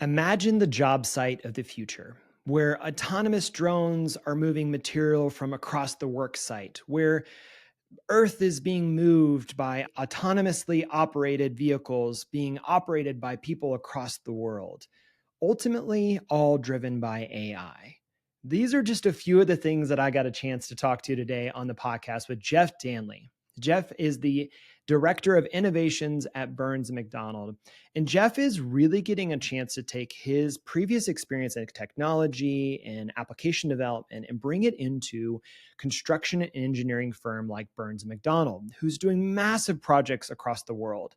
Imagine the job site of the future, where autonomous drones are moving material from across the work site, where Earth is being moved by autonomously operated vehicles being operated by people across the world, ultimately, all driven by AI. These are just a few of the things that I got a chance to talk to today on the podcast with Jeff Danley. Jeff is the director of innovations at Burns McDonnell. And Jeff is really getting a chance to take his previous experience in technology and application development and bring it into construction and engineering firm like Burns McDonnell, who's doing massive projects across the world.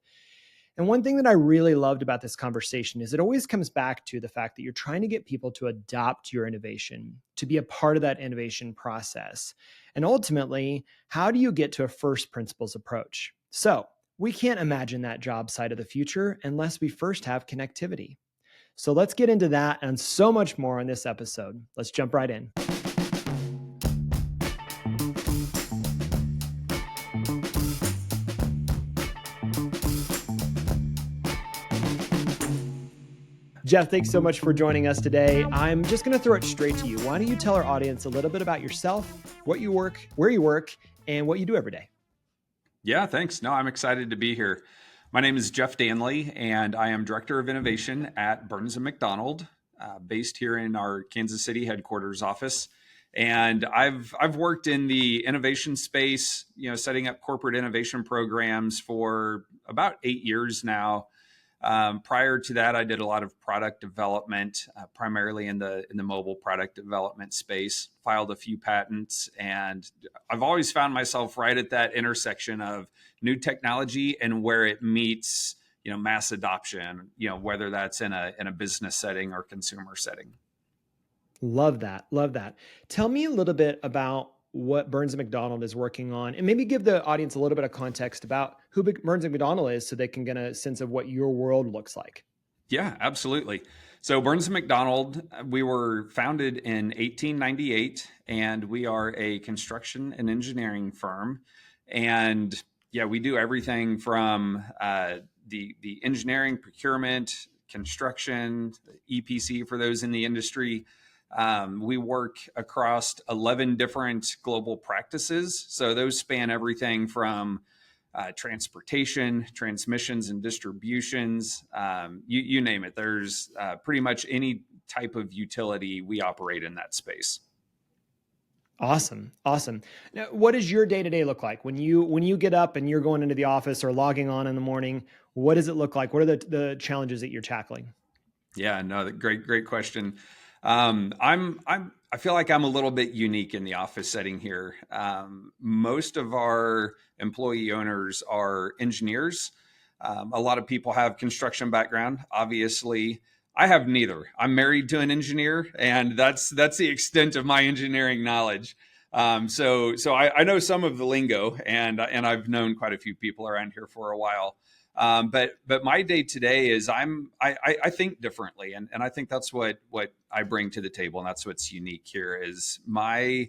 And one thing that I really loved about this conversation is it always comes back to the fact that you're trying to get people to adopt your innovation, to be a part of that innovation process. And ultimately, how do you get to a first principles approach? So we can't imagine that job site of the future unless we first have connectivity. So let's get into that and so much more on this episode. Let's jump right in. Jeff, thanks so much for joining us today. I'm just going to throw it straight to you. Why don't you tell our audience a little bit about yourself, what you work, where you work, and what you do every day? Yeah, thanks. No, I'm excited to be here. My name is Jeff Danley, and I am Director of Innovation at Burns McDonnell, based here in our Kansas City headquarters office. And I've worked in the innovation space, setting up corporate innovation programs for about 8 years now. Prior to that, I did a lot of product development, primarily in the mobile product development space, filed a few patents, and I've always found myself right at that intersection of new technology and where it meets, mass adoption, whether that's in a business setting or consumer setting. Love that. Love that. Tell me a little bit about what Burns McDonnell is working on, and maybe give the audience a little bit of context about who Burns McDonnell is so they can get a sense of what your world looks like. Yeah, absolutely. So Burns McDonnell, we were founded in 1898, and we are a construction and engineering firm. And yeah, we do everything from the engineering, procurement, construction, EPC for those in the industry. We work across 11 different global practices. So those span everything from transportation, transmissions, and distributions. You name it. There's pretty much any type of utility we operate in that space. Awesome. Awesome. Now, what does your day-to-day look like when you get up and you're going into the office or logging on in the morning? What does it look like? What are the challenges that you're tackling? Yeah, no, great question. I feel like I'm a little bit unique in the office setting here. Most of our employee owners are engineers. A lot of people have construction background. Obviously, I have neither. I'm married to an engineer, and that's the extent of my engineering knowledge. So I know some of the lingo, and I've known quite a few people around here for a while. But my day today is I think differently, and I think that's what I bring to the table, and that's what's unique here is my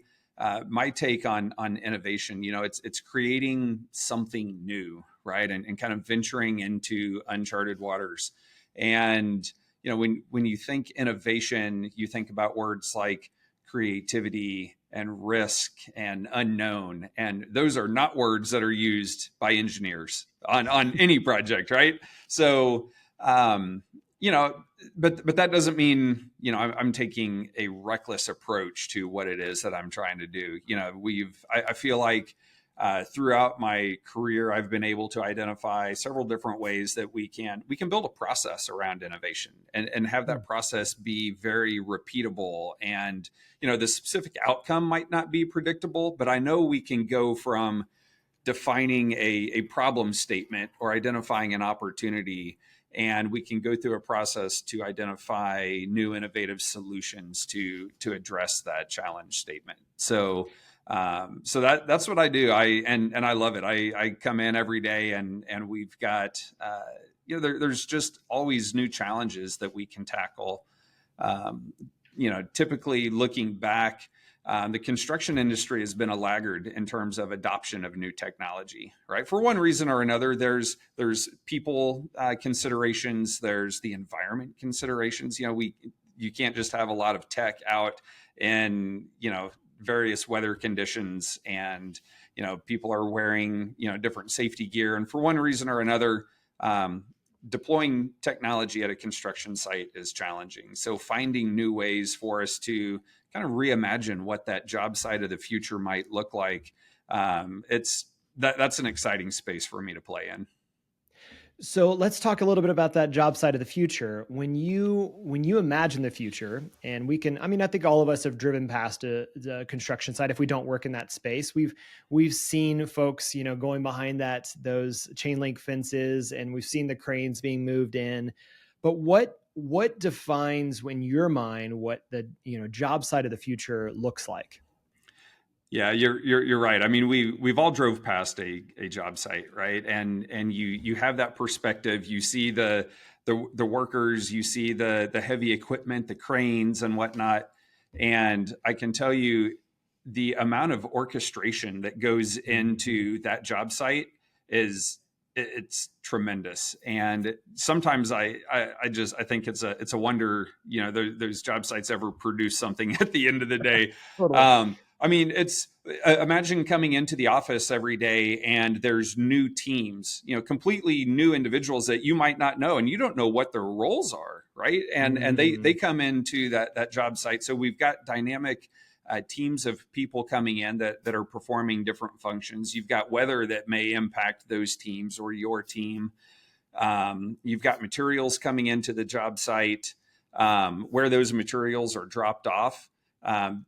take on innovation. It's creating something new, right, and kind of venturing into uncharted waters. And when you think innovation, you think about words like creativity and risk and unknown. And those are not words that are used by engineers on any project, right? So, but that doesn't mean, I'm taking a reckless approach to what it is that I'm trying to do. I feel like throughout my career, I've been able to identify several different ways that we can build a process around innovation and have that process be very repeatable. And, the specific outcome might not be predictable, but I know we can go from defining a problem statement or identifying an opportunity, and we can go through a process to identify new innovative solutions to address that challenge statement. So that's what I do. I love it. I come in every day and we've got, there's just always new challenges that we can tackle. Typically looking back, the construction industry has been a laggard in terms of adoption of new technology, right? For one reason or another, there's people considerations, there's the environment considerations. You can't just have a lot of tech out in various weather conditions, and people are wearing different safety gear, and for one reason or another, deploying technology at a construction site is challenging. So finding new ways for us to kind of reimagine what that job site of the future might look like, that's an exciting space for me to play in. So let's talk a little bit about that job site of the future. When you imagine the future, and I think all of us have driven past the construction site if we don't work in that space. We've seen folks, going behind those chain link fences, and we've seen the cranes being moved in. But what defines, in your mind, what the job site of the future looks like? Yeah, you're right. I mean, we've all drove past a job site, right? And you have that perspective. You see the workers, you see the heavy equipment, the cranes and whatnot. And I can tell you the amount of orchestration that goes into that job site it's tremendous. And sometimes I think it's a wonder, those job sites ever produce something at the end of the day. Totally. I mean, it's imagine coming into the office every day and there's new teams, completely new individuals that you might not know, and you don't know what their roles are, right? And they come into that job site. So we've got dynamic teams of people coming in that are performing different functions. You've got weather that may impact those teams or your team. You've got materials coming into the job site, where those materials are dropped off.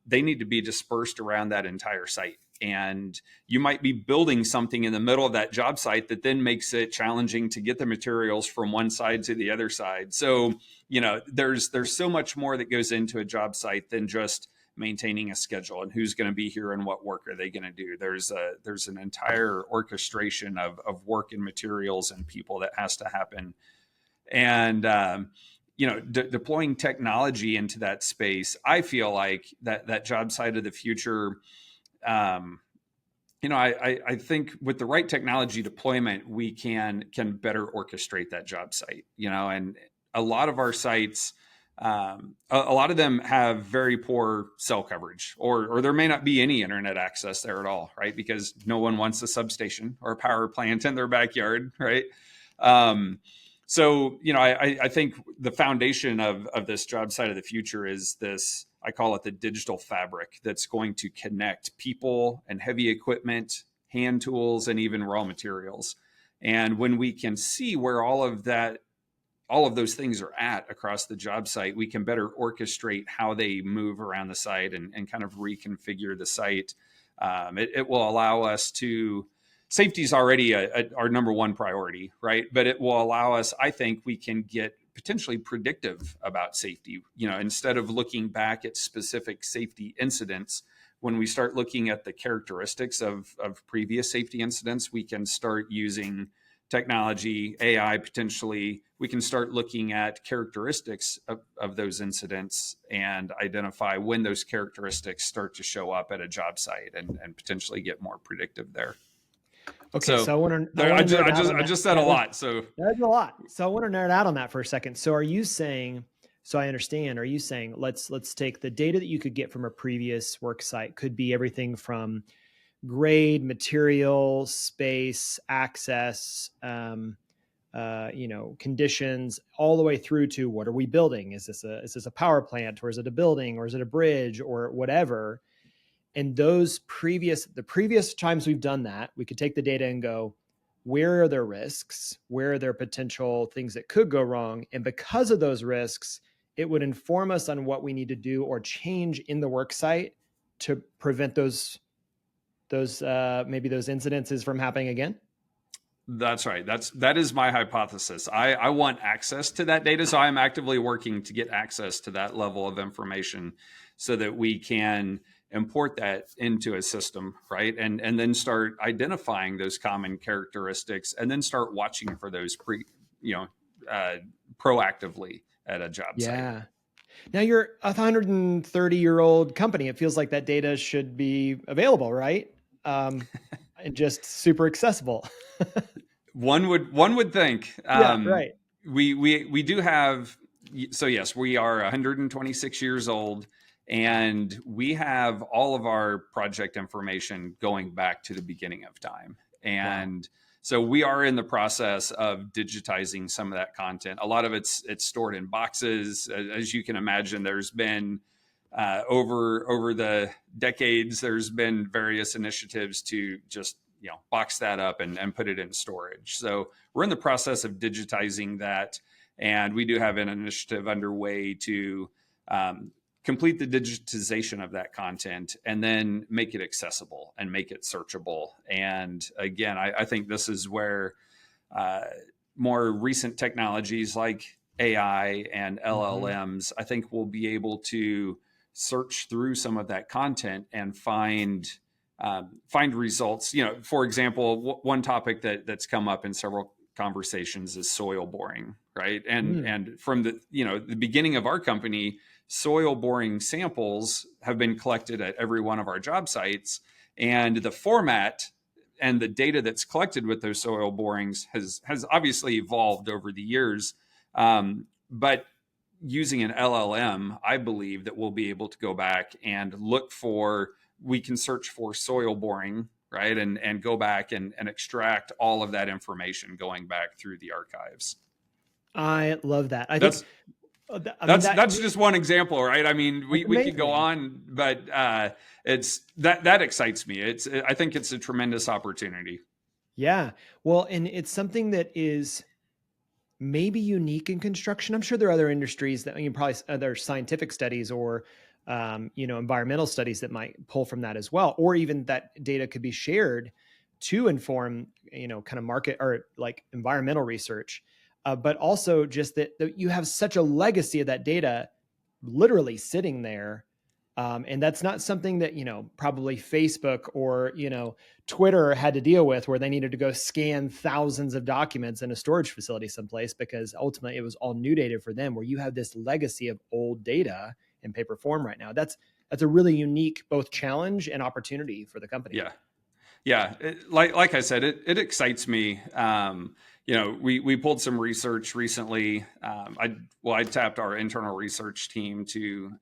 They need to be dispersed around that entire site. And you might be building something in the middle of that job site that then makes it challenging to get the materials from one side to the other side. So, there's so much more that goes into a job site than just maintaining a schedule and who's going to be here and what work are they going to do. There's an entire orchestration of work and materials and people that has to happen. And, deploying technology into that space, I feel like that job site of the future, I think with the right technology deployment, we can better orchestrate that job site, and a lot of our sites, a lot of them have very poor cell coverage, or there may not be any internet access there at all, right? Because no one wants a substation or a power plant in their backyard, right? So, I think the foundation of this job site of the future is this, I call it the digital fabric that's going to connect people and heavy equipment, hand tools, and even raw materials. And when we can see where all of those things are at across the job site, we can better orchestrate how they move around the site and kind of reconfigure the site. It will allow us to, safety is already our number one priority, right? But it will allow us, I think we can get potentially predictive about safety. Instead of looking back at specific safety incidents, when we start looking at the characteristics of previous safety incidents, we can start using technology, AI potentially. We can start looking at characteristics of those incidents and identify when those characteristics start to show up at a job site and potentially get more predictive there. Okay, so I just said a lot. So that's a lot. So I want to nerd out on that for a second. So are you saying, so I understand, are you saying let's take the data that you could get from a previous work site, could be everything from grade, material, space, access, conditions, all the way through to what are we building? Is this a power plant, or is it a building, or is it a bridge, or whatever? And the previous times we've done that, we could take the data and go, where are there risks? Where are there potential things that could go wrong? And because of those risks, it would inform us on what we need to do or change in the work site to prevent those incidences from happening again. That's right. That is my hypothesis. I want access to that data. So I'm actively working to get access to that level of information so that we can import that into a system, right? And then start identifying those common characteristics and then start watching for those proactively at a job site. Now you're a 130-year-old company. It feels like that data should be available, right? Um, and just super accessible. One would think. Yeah, right. We do have. So yes, we are 126 years old, and we have all of our project information going back to the beginning of time. Wow. And so we are in the process of digitizing some of that content. A lot of it's stored in boxes, as you can imagine. There's been over the decades, there's been various initiatives to just box that up and put it in storage. So we're in the process of digitizing that, and we do have an initiative underway to complete the digitization of that content and then make it accessible and make it searchable. And again, I think this is where uh, more recent technologies like AI and Hmm. LLMs, I think we'll be able to search through some of that content and find results. For example, one topic that's come up in several conversations is soil boring, right? And from the beginning of our company, soil boring samples have been collected at every one of our job sites, and the format and the data that's collected with those soil borings has obviously evolved over the years. But using an LLM, I believe that we'll be able to go back and we can search for soil boring, right? And go back and extract all of that information going back through the archives. I love that. I think, That's I mean, that's just one example, right? I mean, that's we could go amazing. on, but it's that excites me. I think it's a tremendous opportunity. Yeah. Well, and it's something that is maybe unique in construction. I'm sure there are other industries that you probably other scientific studies or environmental studies that might pull from that as well, or even that data could be shared to inform kind of market or like environmental research. But also just that you have such a legacy of that data literally sitting there. And that's not something that, probably Facebook or, Twitter had to deal with, where they needed to go scan thousands of documents in a storage facility someplace, because ultimately it was all new data for them, where you have this legacy of old data in paper form right now. That's a really unique both challenge and opportunity for the company. Yeah. Yeah, like I said, it excites me. We pulled some research recently. I tapped our internal research team to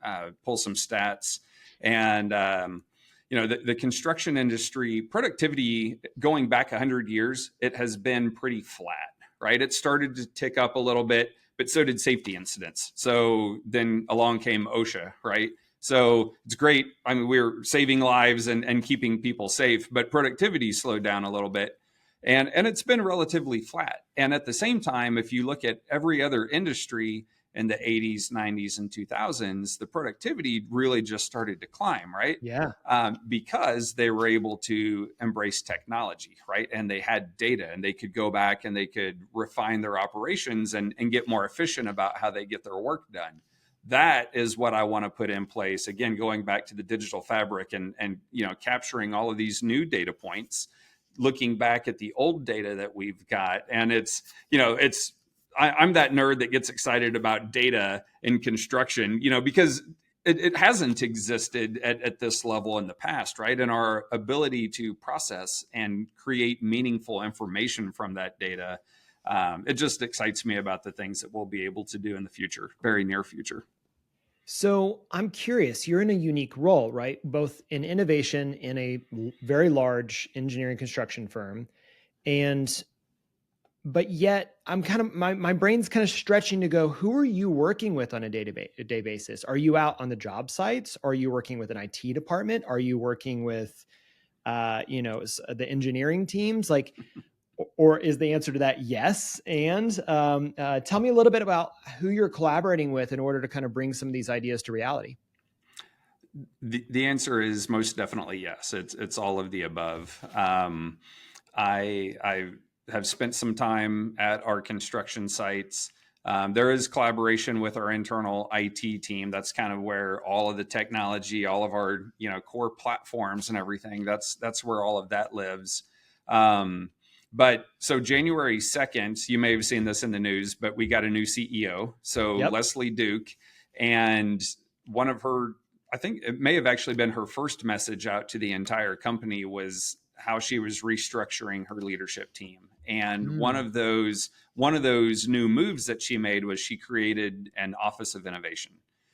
pull some stats, and the construction industry productivity going back 100 years, it has been pretty flat, right? It started to tick up a little bit, but so did safety incidents. So then along came OSHA, right? So it's great. I mean, we're saving lives and keeping people safe, but productivity slowed down a little bit. And it's been relatively flat. And at the same time, if you look at every other industry in the 80s, 90s, and 2000s, the productivity really just started to climb, right? Yeah. Because they were able to embrace technology, right? And they had data, and they could go back and they could refine their operations and get more efficient about how they get their work done. That is what I want to put in place. Again, going back to the digital fabric and capturing all of these new data points, looking back at the old data that we've got. And I'm that nerd that gets excited about data in construction, because it hasn't existed at this level in the past, right? And our ability to process and create meaningful information from that data, it just excites me about the things that we'll be able to do in the future, very near future. So I'm curious, you're in a unique role, right? Both in innovation in a very large engineering construction firm, and but yet I'm kind of my brain's kind of stretching to go, who are you working with on a day basis? Are you out on the job sites? Are you working with an IT department? Are you working with the engineering teams? Like, or is the answer to that yes? And tell me a little bit about who you're collaborating with in order to kind of bring some of these ideas to reality. The answer is most definitely yes. It's all of the above. I have spent some time at our construction sites. There is collaboration with our internal IT team. That's kind of where all of the technology, all of our core platforms and everything. That's where all of that lives. But so January 2nd, you may have seen this in the news, but we got a new CEO. So Yep. Leslie Duke And one of her, I think it may have actually been her first message out to the entire company, was how she was restructuring her leadership team. And Mm. one of those new moves that she made was she created an Office of Innovation.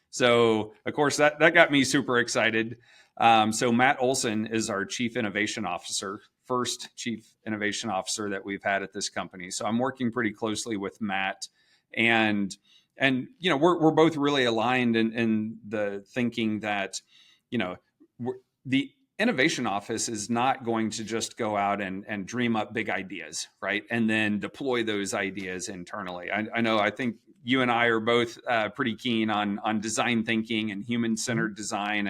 So of course that got me super excited. So Matt Olson is our Chief Innovation Officer, first Chief Innovation Officer that we've had at this company. So I'm working pretty closely with Matt, and we're both really aligned in the thinking that the innovation office is not going to just go out and dream up big ideas, right, and then deploy those ideas internally. I think you and I are both pretty keen on design thinking and human centered design,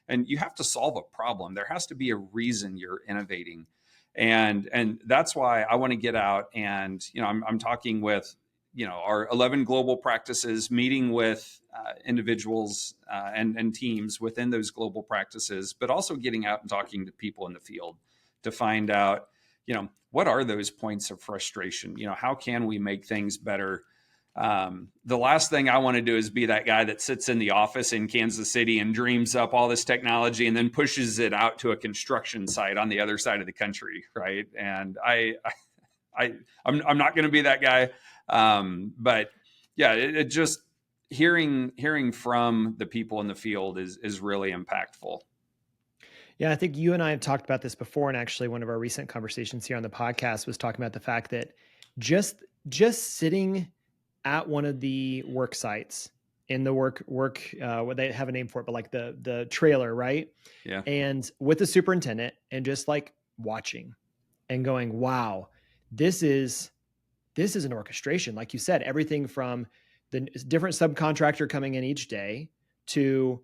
and you have to solve a problem. There has to be a reason you're innovating, and that's why I want to get out and I'm talking with our 11 global practices, meeting with individuals and teams within those global practices, but also getting out and talking to people in the field to find out, what are those points of frustration? How can we make things better? The last thing I want to do is be that guy that sits in the office in Kansas City and dreams up all this technology and then pushes it out to a construction site on the other side of the country, right? And I'm not going to be that guy. But yeah, it just hearing from the people in the field is really impactful. Yeah, I think you and I have talked about this before, and actually, one of our recent conversations here on the podcast was talking about the fact that just sitting at one of the work sites in the work what they have a name for it, but like the trailer, right? Yeah. And with the superintendent, and just like watching and going, wow, this is an orchestration, like you said, everything from the different subcontractor coming in each day to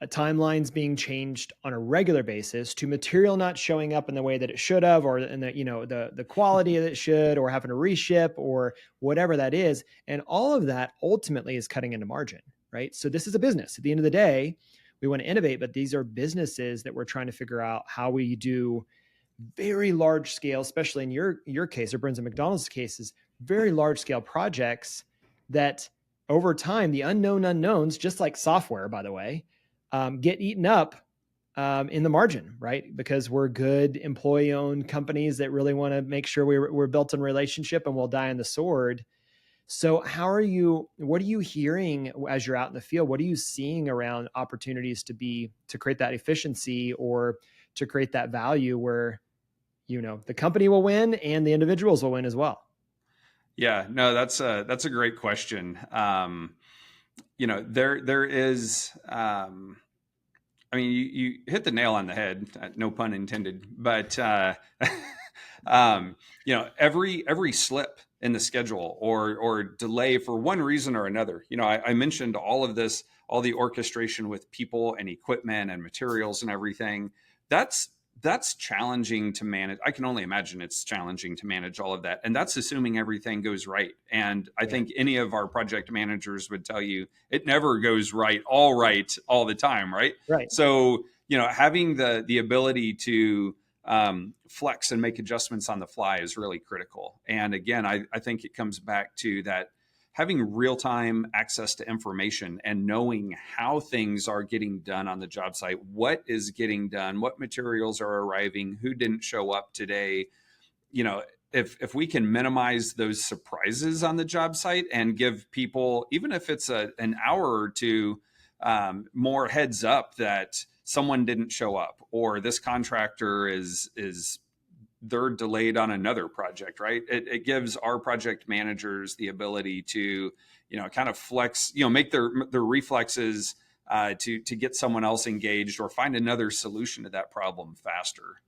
timelines being changed on a regular basis, to material not showing up in the way that it should have, or in the quality that it should, or having to reship, or whatever that is. And all of that ultimately is cutting into margin, right? So this is a business. At the end of the day, we want to innovate, but these are businesses that we're trying to figure out how we do very large scale, especially in your case, or Burns McDonnell's cases, very large scale projects that over time, the unknown unknowns, just like software, by the way, get eaten up in the margin, right? Because we're good employee owned companies that really want to make sure we're built in relationship, and we'll die on the sword. So what are you hearing as you're out in the field? What are you seeing around opportunities to create that efficiency, or to create that value where, the company will win and the individuals will win as well? Yeah, no, that's a great question. There is, I mean, you hit the nail on the head, no pun intended, but, every slip in the schedule or delay for one reason or another, I mentioned all of this, all the orchestration with people and equipment and materials and everything. That's challenging to manage. I can only imagine it's challenging to manage all of that. And that's assuming everything goes right. And I think any of our project managers would tell you it never goes right all the time, right? Right. So, having the ability to flex and make adjustments on the fly is really critical. And again, I think it comes back to that, having real-time access to information and knowing how things are getting done on the job site, what is getting done, what materials are arriving, who didn't show up today. If we can minimize those surprises on the job site and give people, even if it's an hour or two, more heads up that someone didn't show up, or this contractor is they're delayed on another project, right? It gives our project managers the ability to, kind of flex, make their reflexes to get someone else engaged or find another solution to that problem faster.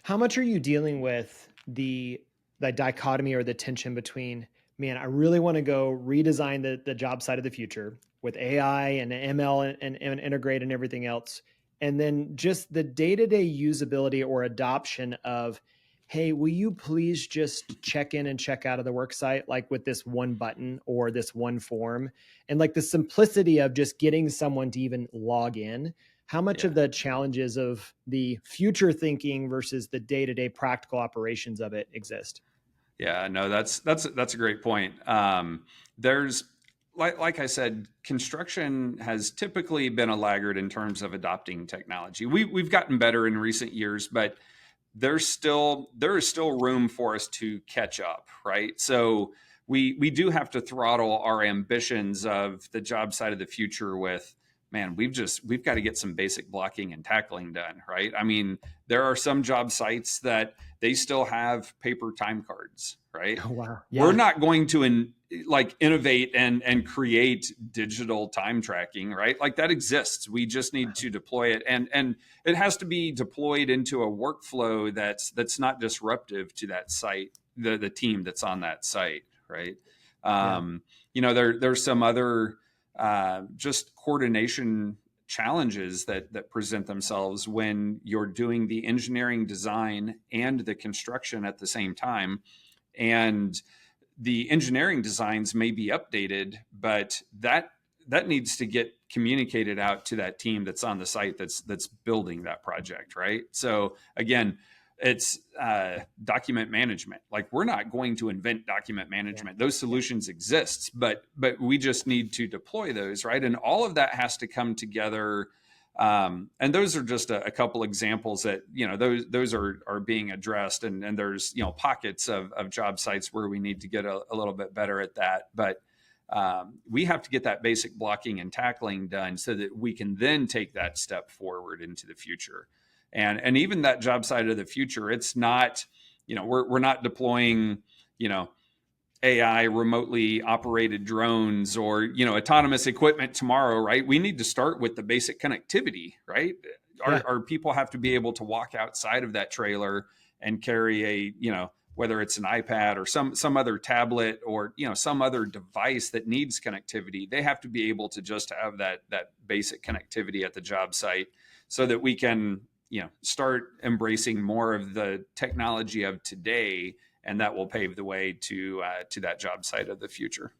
How much are you dealing with the dichotomy or the tension between, man, I really want to go redesign the job site of the future with AI and ML and integrate and everything else, and then just the day-to-day usability or adoption of, hey, will you please just check in and check out of the work site, like with this one button or this one form, and like the simplicity of just getting someone to even log in. How much Yeah. of the challenges of the future thinking versus the day-to-day practical operations of it exist? Yeah, no, that's a great point. There's like I said, construction has typically been a laggard in terms of adopting technology. We've gotten better in recent years, but there is still room for us to catch up, right? So we do have to throttle our ambitions of the job site of the future with, man, we've got to get some basic blocking and tackling done, right? I mean, there are some job sites that they still have paper time cards, right? Oh, wow. We're Yeah. not going to innovate and create digital time tracking, right? Like that exists. We just need to deploy it, and it has to be deployed into a workflow that's not disruptive to that site, the team that's on that site, right? Yeah. There's some other just coordination challenges that present themselves when you're doing the engineering design and the construction at the same time. And the engineering designs may be updated, but that needs to get communicated out to that team that's on the site that's building that project, right? So again, it's document management. Like we're not going to invent document Yeah. management; those Yeah. solutions exist, but we just need to deploy those, right? And all of that has to come together. And those are just a couple examples that those are being addressed, and there's pockets of job sites where we need to get a little bit better at that, but we have to get that basic blocking and tackling done so that we can then take that step forward into the future. And even that job site of the future, it's not, we're not deploying, AI remotely operated drones or autonomous equipment tomorrow, right? We need to start with the basic connectivity, right? Yeah. Our people have to be able to walk outside of that trailer and carry whether it's an iPad or some other tablet or some other device that needs connectivity. They have to be able to just have that basic connectivity at the job site so that we can start embracing more of the technology of today, and that will pave the way to that job site of the future.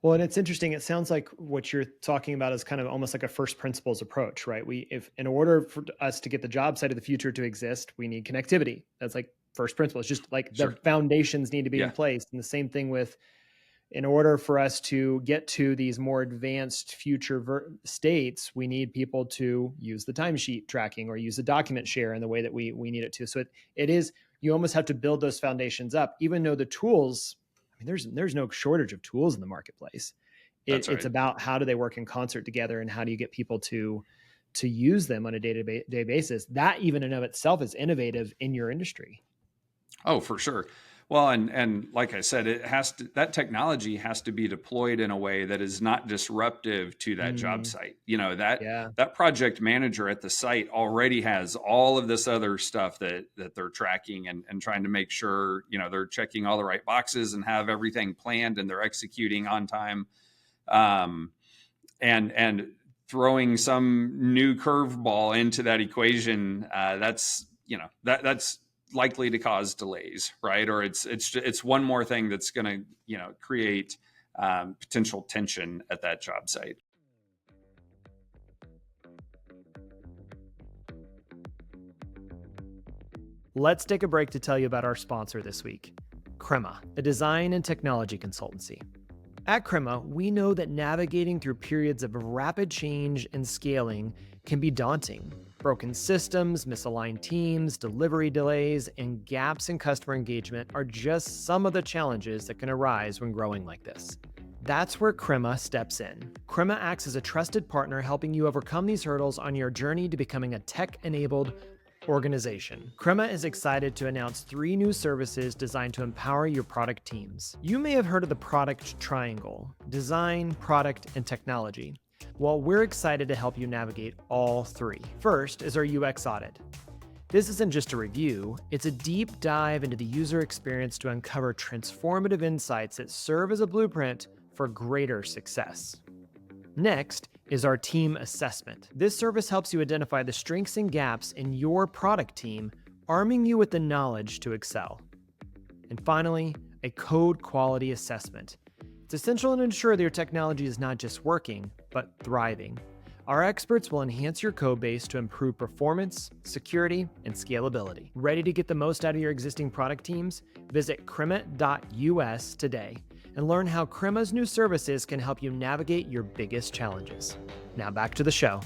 Well, and it's interesting. It sounds like what you're talking about is kind of almost like a first principles approach, right? If in order for us to get the job site of the future to exist, we need connectivity. That's like first principles. Just like the Sure. foundations need to be in Yeah. place. And the same thing with, in order for us to get to these more advanced future states, we need people to use the timesheet tracking or use the document share in the way that we need it to. So it is, you almost have to build those foundations up, even though the tools, I mean, there's no shortage of tools in the marketplace. That's It's right. about how do they work in concert together and how do you get people to use them on a day-to-day basis. That even in of itself is innovative in your industry. Oh, for sure. Well, and like I said, that technology has to be deployed in a way that is not disruptive to that job Mm, site. That yeah. that project manager at the site already has all of this other stuff that they're tracking and trying to make sure, they're checking all the right boxes and have everything planned and they're executing on time. And throwing some new curveball into that equation, that's likely to cause delays, right? Or it's one more thing that's going to create potential tension at that job site. Let's take a break to tell you about our sponsor this week, Crema, a design and technology consultancy. At Crema, we know that navigating through periods of rapid change and scaling can be daunting. Broken systems, misaligned teams, delivery delays, and gaps in customer engagement are just some of the challenges that can arise when growing like this. That's where Crema steps in. Crema acts as a trusted partner, helping you overcome these hurdles on your journey to becoming a tech-enabled organization. Crema is excited to announce 3 new services designed to empower your product teams. You may have heard of the product triangle: design, product, and technology. Well, we're excited to help you navigate all 3. First is our UX audit. This isn't just a review, it's a deep dive into the user experience to uncover transformative insights that serve as a blueprint for greater success. Next is our team assessment. This service helps you identify the strengths and gaps in your product team, arming you with the knowledge to excel. And finally, a code quality assessment. It's essential to ensure that your technology is not just working, but thriving. Our experts will enhance your code base to improve performance, security, and scalability. Ready to get the most out of your existing product teams? Visit crema.us today and learn how Crema's new services can help you navigate your biggest challenges. Now back to the show.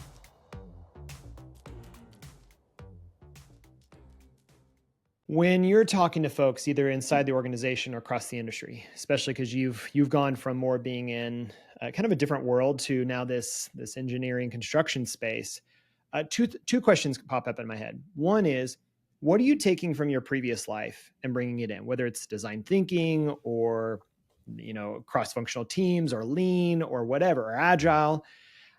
When you're talking to folks either inside the organization or across the industry, especially because you've gone from more being in kind of a different world to now this engineering construction space, two questions pop up in my head. One is, what are you taking from your previous life and bringing it in, whether it's design thinking or cross-functional teams or lean or whatever, or agile?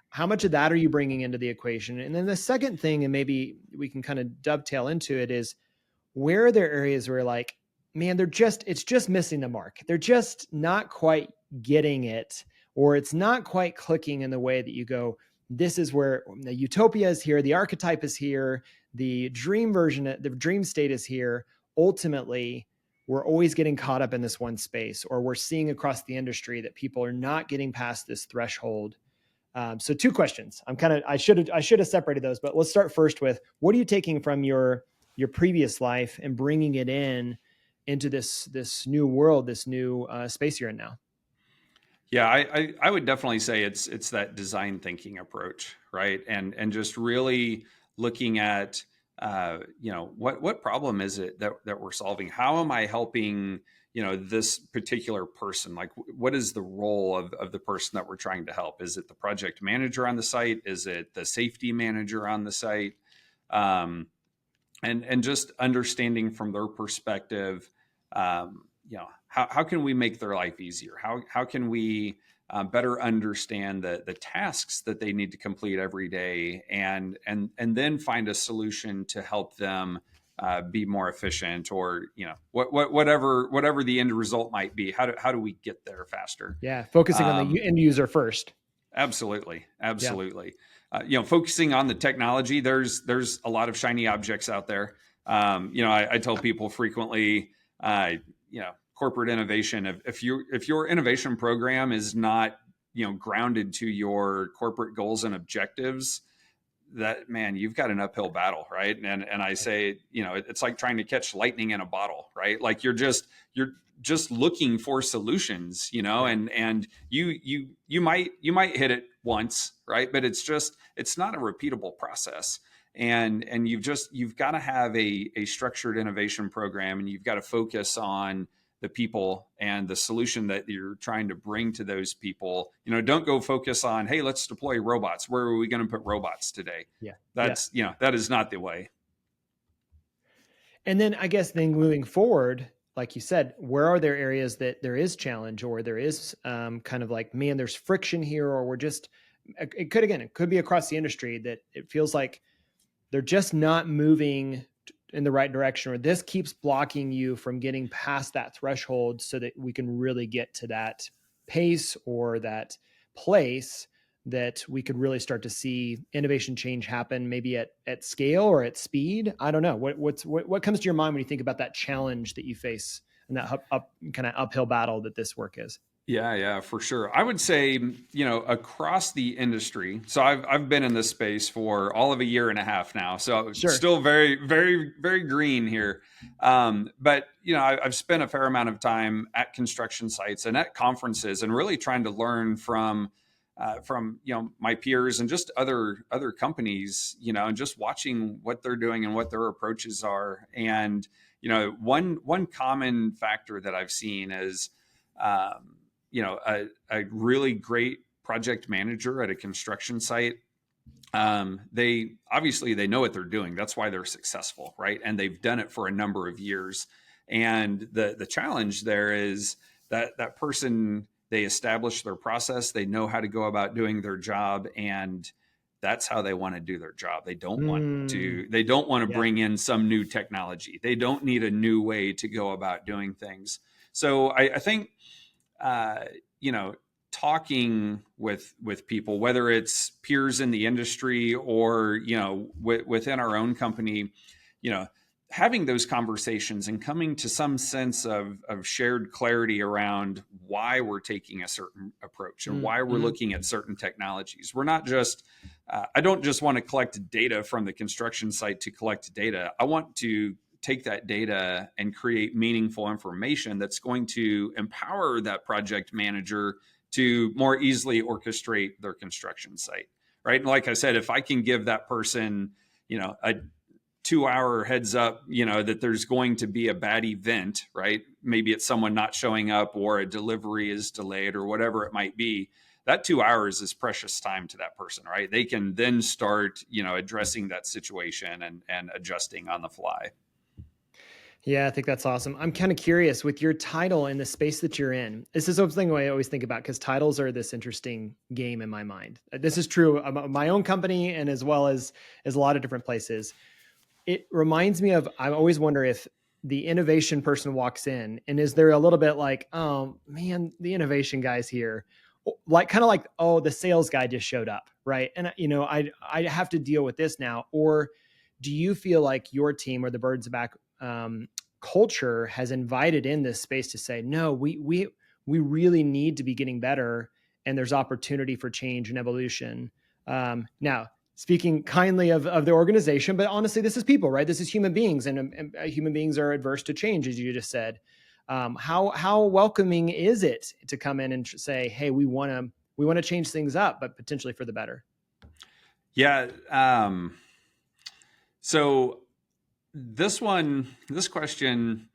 How much of that are you bringing into the equation? And then the second thing, and maybe we can kind of dovetail into it, is where are there areas where like, man, it's just missing the mark. They're just not quite getting it, or it's not quite clicking in the way that you go, this is where the utopia is here. The archetype is here. The dream version, the dream state is here. Ultimately, we're always getting caught up in this one space, or we're seeing across the industry that people are not getting past this threshold. So two questions. I should have separated those, but let's start first with, what are you taking from your previous life and bringing it into this new world, this new space you're in now? Yeah, I would definitely say it's that design thinking approach, right? And just really looking at what problem is it that we're solving? How am I helping this particular person? Like, what is the role of the person that we're trying to help? Is it the project manager on the site? Is it the safety manager on the site? And just understanding from their perspective, how can we make their life easier? How can we better understand the tasks that they need to complete every day, and then find a solution to help them be more efficient, or whatever the end result might be. How do we get there faster? Yeah, focusing on the end user first. Absolutely. Yeah. Focusing on the technology, there's a lot of shiny objects out there. I tell people frequently, corporate innovation, if your innovation program is not, grounded to your corporate goals and objectives, that, man, you've got an uphill battle, right? And I say, it's like trying to catch lightning in a bottle, right? Like you're just looking for solutions, and you might hit it once, right? But it's not a repeatable process. And you've got to have a structured innovation program, and you've got to focus on the people and the solution that you're trying to bring to those people. Don't go focus on, hey, let's deploy robots. Where are we going to put robots today? Yeah. That is not the way. And then I guess moving forward, like you said, where are there areas that there is challenge, or there is kind of like, man, there's friction here, or it could be across the industry that it feels like they're just not moving in the right direction, or this keeps blocking you from getting past that threshold so that we can really get to that pace or that place that we could really start to see innovation change happen, maybe at scale or at speed. I don't know. What comes to your mind when you think about that challenge that you face and that kind of uphill battle that this work is? Yeah, for sure. I would say, across the industry. So I've been in this space for all of a year and a half now. So Sure. Still very, very, very green here. But I've spent a fair amount of time at construction sites and at conferences, and really trying to learn from my peers and just other companies, and just watching what they're doing and what their approaches are. And one common factor that I've seen is a really great project manager at a construction site. They know what they're doing. That's why they're successful, right? And they've done it for a number of years. And the challenge there is that person, they establish their process, they know how to go about doing their job, and that's how they want to do their job. They don't want to bring in some new technology. They don't need a new way to go about doing things. So I think talking with people, whether it's peers in the industry or within our own company, having those conversations and coming to some sense of shared clarity around why we're taking a certain approach and why we're looking at certain technologies. We're not just I don't just want to collect data from the construction site to collect data. I want to take that data and create meaningful information that's going to empower that project manager to more easily orchestrate their construction site, right? And like I said, if I can give that person, a 2-hour heads up, that there's going to be a bad event, right? Maybe it's someone not showing up or a delivery is delayed or whatever it might be. That 2 hours is precious time to that person, right? They can then start, addressing that situation and adjusting on the fly. Yeah, I think that's awesome. I'm kind of curious with your title and the space that you're in. This is something I always think about because titles are this interesting game in my mind. This is true of my own company and as well as a lot of different places. It reminds me of, I always wonder if the innovation person walks in and is there a little bit like, oh man, the innovation guy's here. Like kind of like, oh, the sales guy just showed up, right? And I have to deal with this now. Or do you feel like your team or the Birds Back culture has invited in this space to say, no, we really need to be getting better, and there's opportunity for change and evolution. Now, speaking kindly of the organization, but honestly, this is people, right? This is human beings, and human beings are adverse to change, as you just said. How welcoming is it to come in and say, hey, we want to change things up, but potentially for the better? Yeah. So this question,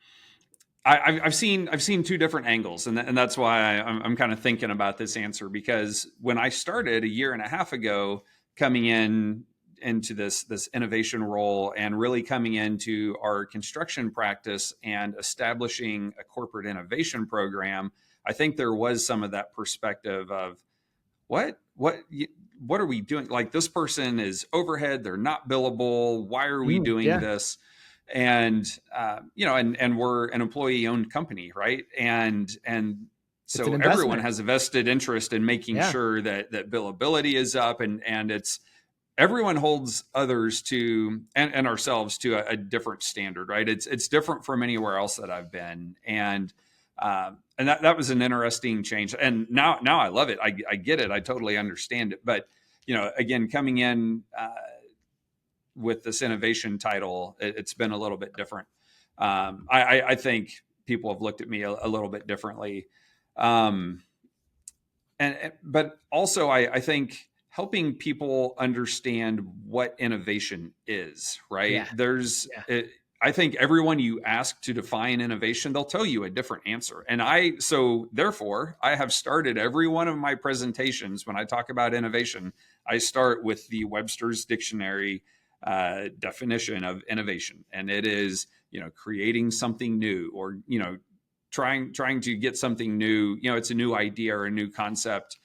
I've seen two different angles, and that's why I'm kind of thinking about this answer, because when I started a year and a half ago, coming into this innovation role and really coming into our construction practice and establishing a corporate innovation program, I think there was some of that perspective of what are we doing? Like, this person is overhead, they're not billable. Why are we doing Yeah, this? And and we're an employee owned company, right? And it's an so everyone investment. has a vested interest in making Yeah, sure that billability is up, and it's everyone holds others to and ourselves to a different standard, right? It's different from anywhere else that I've been, and that was an interesting change. And now I love it. I get it. I totally understand it. But again, coming in with this innovation title, it's been a little bit different. I think people have looked at me a little bit differently, but also I think helping people understand what innovation is, right? yeah, yeah. I think everyone you ask to define innovation, they'll tell you a different answer. And so therefore, I have started every one of my presentations when I talk about innovation, I start with the Webster's Dictionary definition of innovation. And it is, creating something new, or, trying to get something new. It's a new idea or a new concept.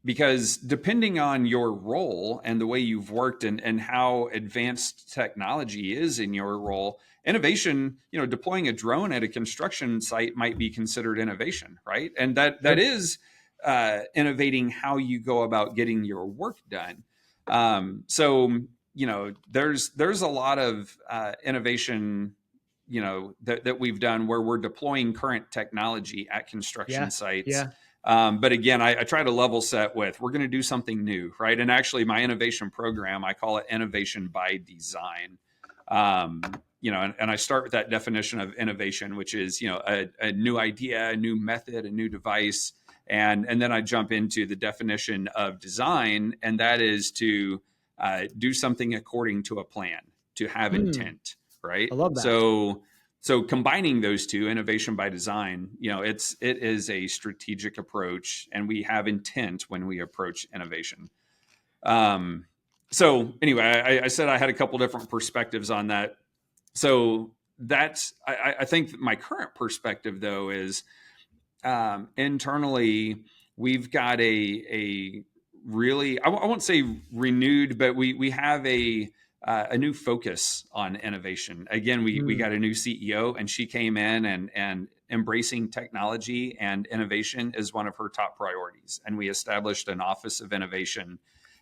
Because depending on your role and the way you've worked, and how advanced technology is in your role, innovation, deploying a drone at a construction site might be considered innovation, right? And that Sure. is innovating how you go about getting your work done. So there's a lot of innovation that we've done where we're deploying current technology at construction Yeah, sites. yeah. But again, I try to level set with, we're going to do something new, right? And actually, my innovation program, I call it innovation by design. And I start with that definition of innovation, which is, a new idea, a new method, a new device. And then I jump into the definition of design, and that is to do something according to a plan, to have intent, right? I love that. So combining those two, innovation by design, it is a strategic approach, and we have intent when we approach innovation. So anyway, I said I had a couple different perspectives on that. So I think my current perspective, though, is internally we've got a really, I won't say renewed, but we have a new focus on innovation. Again, we got a new CEO, and she came in, and embracing technology and innovation is one of her top priorities. And we established an office of innovation.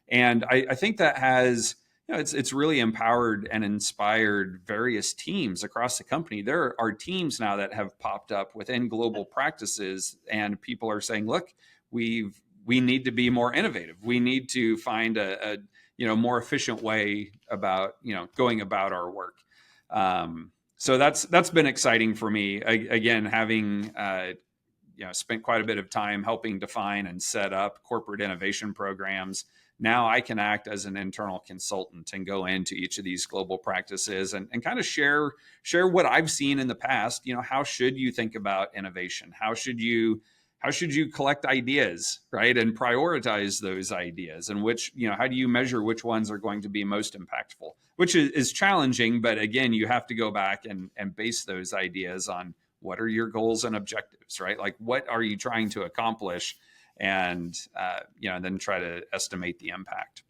And I think that has, it's really empowered and inspired various teams across the company. There are teams now that have popped up within global practices, and people are saying, look, we need to be more innovative. We need to find more efficient way about, going about our work. So that's been exciting for me. Again, having, spent quite a bit of time helping define and set up corporate innovation programs. Now I can act as an internal consultant and go into each of these global practices and kind of share what I've seen in the past. How should you think about innovation? How should you collect ideas, right? And prioritize those ideas, and how do you measure which ones are going to be most impactful, which is challenging. But again, you have to go back and base those ideas on what are your goals and objectives, right? Like, what are you trying to accomplish? And, then try to estimate the impact.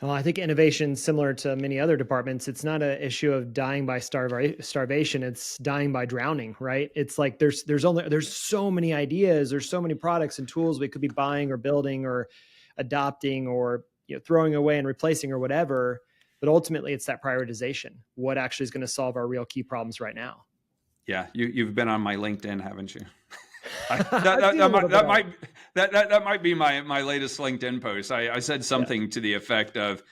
Well, I think innovation, similar to many other departments, it's not an issue of dying by starvation. It's dying by drowning, right? It's like there's so many ideas, there's so many products and tools we could be buying or building or adopting or throwing away and replacing or whatever. But ultimately, it's that prioritization. What actually is going to solve our real key problems right now? Yeah, you've been on my LinkedIn, haven't you? That might be my latest LinkedIn post. I said something to the effect of,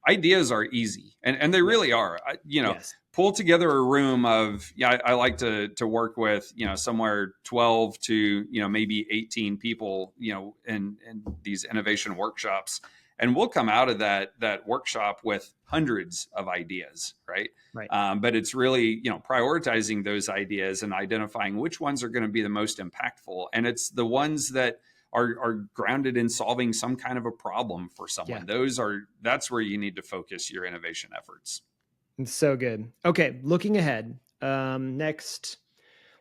ideas are easy, and they really are. Yes. Pull together a room of, I like to work with, somewhere 12 to, maybe 18 people, in these innovation workshops. And we'll come out of that workshop with hundreds of ideas, right? Right. But it's really, prioritizing those ideas and identifying which ones are going to be the most impactful. And it's the ones that are grounded in solving some kind of a problem for someone. Yeah. That's where you need to focus your innovation efforts. It's so good. Okay, looking ahead. Next,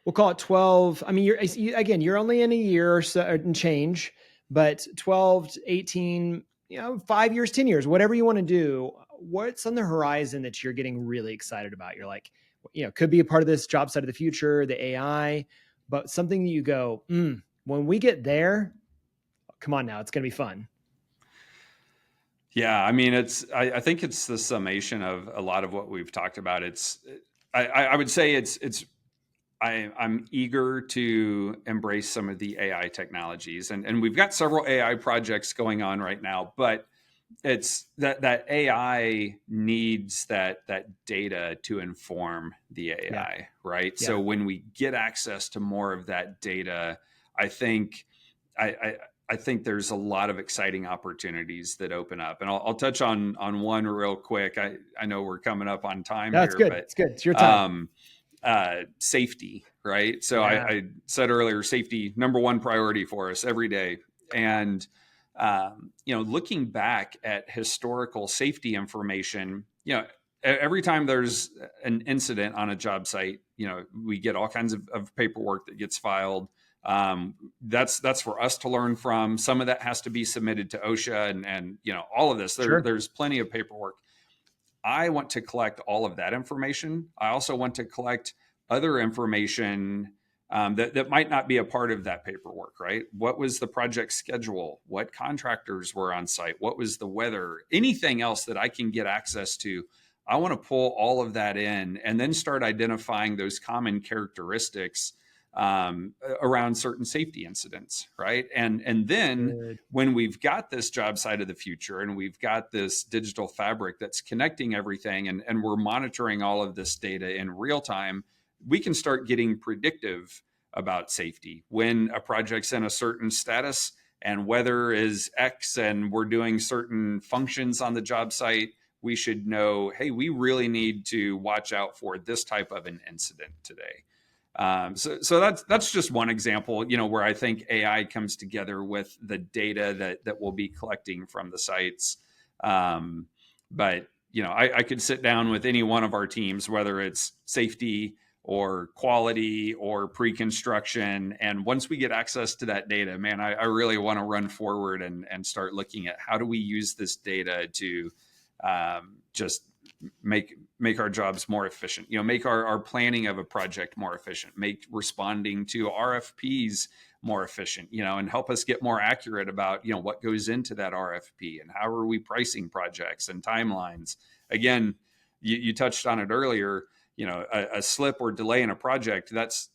we'll call it 12. I mean, you're only in a year or so and change, but 12 to 18, 5 years, 10 years, whatever you want to do. What's on the horizon that you're getting really excited about? You're like, could be a part of this job site of the future, the AI, but something that you go, when we get there, come on now, it's going to be fun. Yeah, I mean, I think it's the summation of a lot of what we've talked about. I would say I'm eager to embrace some of the AI technologies, and we've got several AI projects going on right now, but it's that AI needs that data to inform the AI, right? Yeah. So when we get access to more of that data, I think I think there's a lot of exciting opportunities that open up, and I'll touch on one real quick. I know we're coming up on time That's here, good. but It's good. It's your time. Safety, right? So I said earlier, safety, number one priority for us every day. And, looking back at historical safety information, every time there's an incident on a job site, we get all kinds of paperwork that gets filed. That's for us to learn from. Some of that has to be submitted to OSHA and all of this. There's plenty of paperwork. I want to collect all of that information. I also want to collect other information that might not be a part of that paperwork, right? What was the project schedule? What contractors were on site? What was the weather? Anything else that I can get access to? I want to pull all of that in and then start identifying those common characteristics around certain safety incidents, right? And then when we've got this job site of the future and we've got this digital fabric that's connecting everything and we're monitoring all of this data in real time, we can start getting predictive about safety. When a project's in a certain status and weather is X and we're doing certain functions on the job site, we should know, hey, we really need to watch out for this type of an incident today. So that's just one example, where I think AI comes together with the data that we'll be collecting from the sites. But I could sit down with any one of our teams, whether it's safety or quality or pre-construction, and once we get access to that data, man, I really want to run forward and start looking at how do we use this data to just make our jobs more efficient, make our planning of a project more efficient, make responding to RFPs more efficient, and help us get more accurate about, what goes into that RFP and how are we pricing projects and timelines. Again, you touched on it earlier, a slip or delay in a project, that's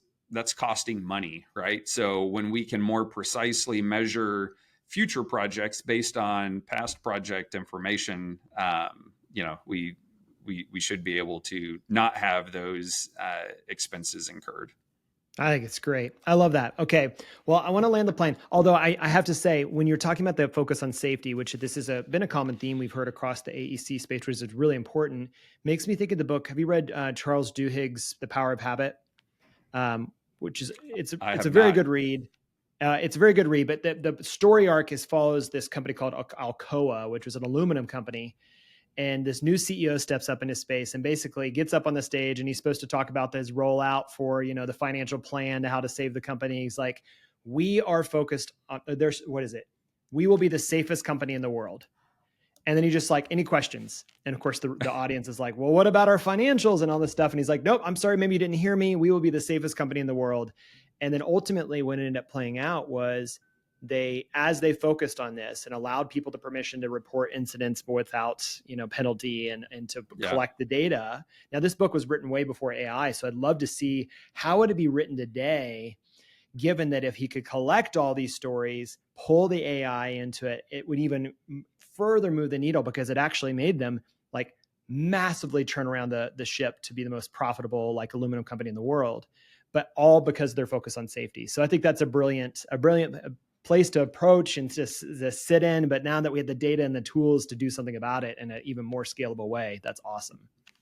costing money, right? So when we can more precisely measure future projects based on past project information, we should be able to not have those expenses incurred. I think it's great. I love that. Okay. Well, I want to land the plane. Although I have to say, when you're talking about the focus on safety, which this has been a common theme we've heard across the AEC space, which is really important, makes me think of the book. Have you read Charles Duhigg's The Power of Habit? Which is, it's a very good read. It's a very good read, but the story arc follows this company called Alcoa, which was an aluminum company. And this new CEO steps up into space and basically gets up on the stage, and he's supposed to talk about his rollout for, the financial plan to how to save the company. He's like, we are focused on we will be the safest company in the world. And then he just like, any questions? And of course the audience is like, well, what about our financials and all this stuff? And he's like, nope, I'm sorry. Maybe you didn't hear me. We will be the safest company in the world. And then ultimately what ended up playing out was, as they focused on this and allowed people the permission to report incidents without, penalty and to collect the data. Now, this book was written way before AI. So I'd love to see how would it be written today, given that if he could collect all these stories, pull the AI into it, it would even further move the needle, because it actually made them like massively turn around the ship to be the most profitable, like, aluminum company in the world, but all because they're focused on safety. So I think that's a brilliant place to approach and just sit in. But now that we have the data and the tools to do something about it in an even more scalable way, that's awesome.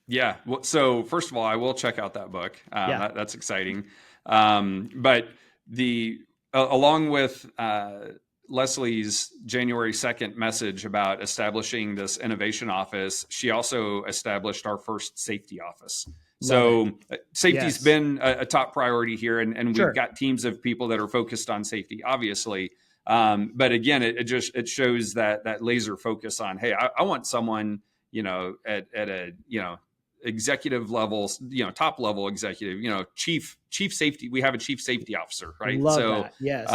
Yeah. Well, so first of all, I will check out that book. That's exciting. But along with Leslie's January 2nd message about establishing this innovation office, she also established our first safety office. So safety's been a top priority here, and we've got teams of people that are focused on safety, obviously. But again, it shows that laser focus on, hey, I want someone, at a, executive levels, top level executive, chief safety. We have a chief safety officer, right? Love that. Yes.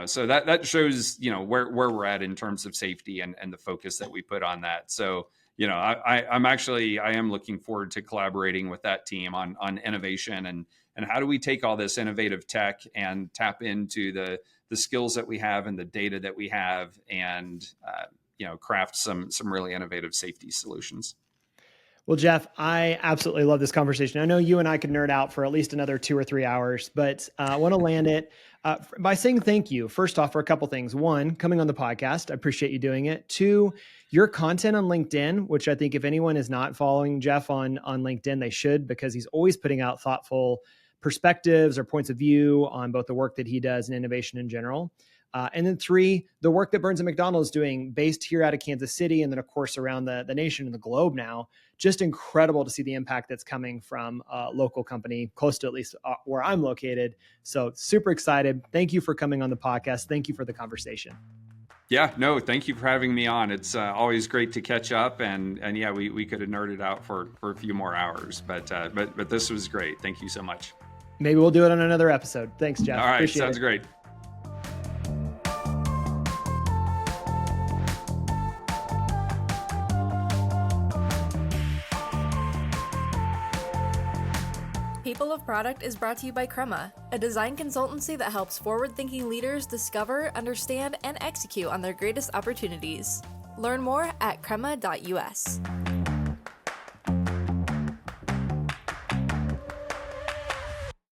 So that shows, where we're at in terms of safety and the focus that we put on that. So, I am looking forward to collaborating with that team on innovation and how do we take all this innovative tech and tap into the skills that we have and the data that we have and, craft some really innovative safety solutions. Well, Jeff, I absolutely love this conversation. I know you and I could nerd out for at least another 2 or 3 hours, but I want to land it by saying thank you. First off, for a couple things. One, coming on the podcast. I appreciate you doing it. Two, your content on LinkedIn, which I think if anyone is not following Jeff on LinkedIn, they should, because he's always putting out thoughtful perspectives or points of view on both the work that he does and innovation in general. And then 3, the work that Burns McDonnell is doing based here out of Kansas City, and then of course around the nation and the globe now. Just incredible to see the impact that's coming from a local company close to at least where I'm located. So super excited. Thank you for coming on the podcast. Thank you for the conversation. Yeah, no, thank you for having me on. It's always great to catch up, and yeah, we could have nerded out for a few more hours, but this was great. Thank you so much. Maybe we'll do it on another episode. Thanks, Jeff. All right, Appreciate sounds it. great. People of Product is brought to you by Crema, a design consultancy that helps forward-thinking leaders discover, understand, and execute on their greatest opportunities. Learn more at crema.us.